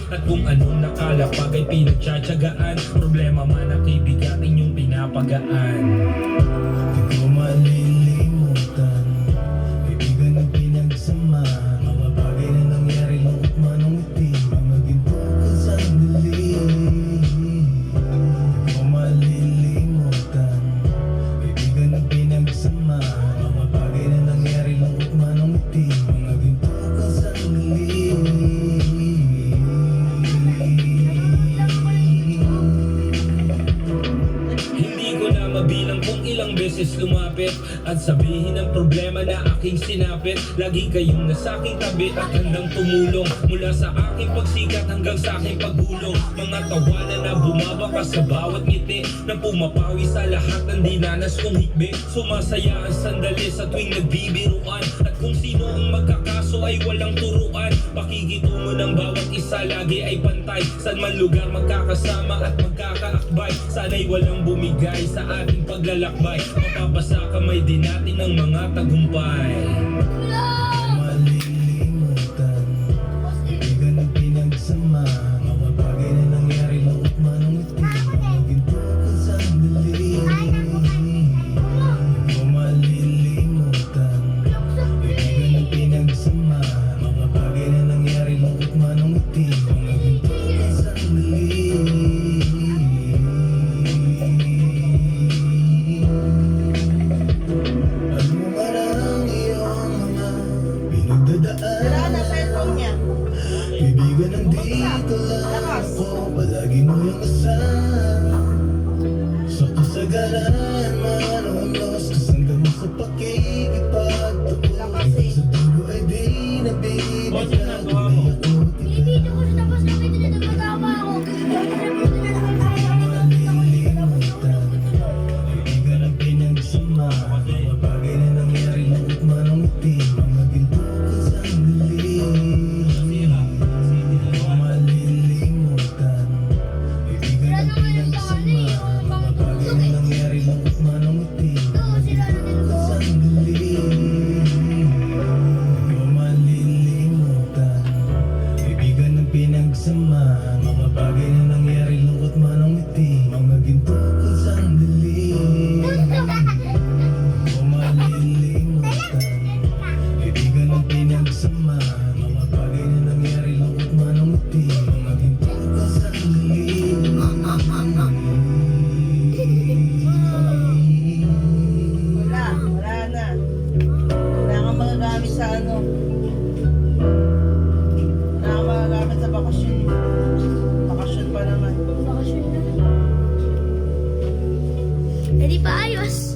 At kung anong nakalapag ay pinagtsatsagaan, problema man ang kaibigatin yung pinapagaan. Di ko malilimutan, kaibigan ng pinagsama, mga bagay na nangyari lungkot man ang ngiti, mga ginto ka sandali. Di ko malilimutan, kaibigan ng pinagsama, mga bagay na nangyari lungkot man ang ngiti, mga ginto ka sandali. Hindi ko na mabilang kung ilang beses lumapit at sabihin ang problema na aking sinapit. Lagi kayong nasa aking tabi at handang tumulong, mula sa aking pagsikat hanggang sa aking paggulong. Mga tawanan na bumabaka sa bawat ngiti, na pumapawi sa lahat ng dinanas kong hikbi. Sumasaya ang sandali sa tuwing nagbibiruan, at kung sino ang magkakaso ay walang turuan. Pakikitungo ng bawat isa lagi ay pantay, saan man lugar magkakasama at magkakaakbay. Sana'y walang bumigay sa ating paglalakbay, mapapasa kamay din natin ng mga tagumpay. Malilimutan, kaibigan ng pinagsama, mga bagay na nangyari lungkot man ang ngiti, mga ginto ka sandali. Di ko malilimutan, kaibigan ng pinagsama, mga bagay na nangyari lungkot man ang ngiti, mga ginto ka sandali. Ano man ang iyong mga pinagdadaan, Wala na cellphone niya. kaibigan, nandito lang ako, palagi mo yung kasama. Sa kasagaran man o unos, kasanggan mo sa pakikipagtuon, hanggang sa dulo ay di nabibigyan, tunay ako Video ko siya tapos nakita niya nagkatawa ako. malilimutan. Kaibigan ang pinagsama, mga bagay na nangyari lungkot man ang ngiti, mga ginto ka sandali. Malilimutan, kaibigan ang pinagsama, mga bagay na nangyari lungkot man ang ngiti, mga ginto ka sandali. Di ko malilimutan, kaibigan ng pinagsama, mga bagay na nangyari lungkot man ang ngiti, mga ginto ka sandali. Di ko malilimutan, kaibigan ng pinagsama, mga bagay na nangyari lungkot man ang ngiti, mga ginto ka sandali. Wala na. Wala kang magagamit sa ano. Wala kang magagamit sa bakasyon. Bakasyon pa naman. Bakasyon na. Eh di pa ayos.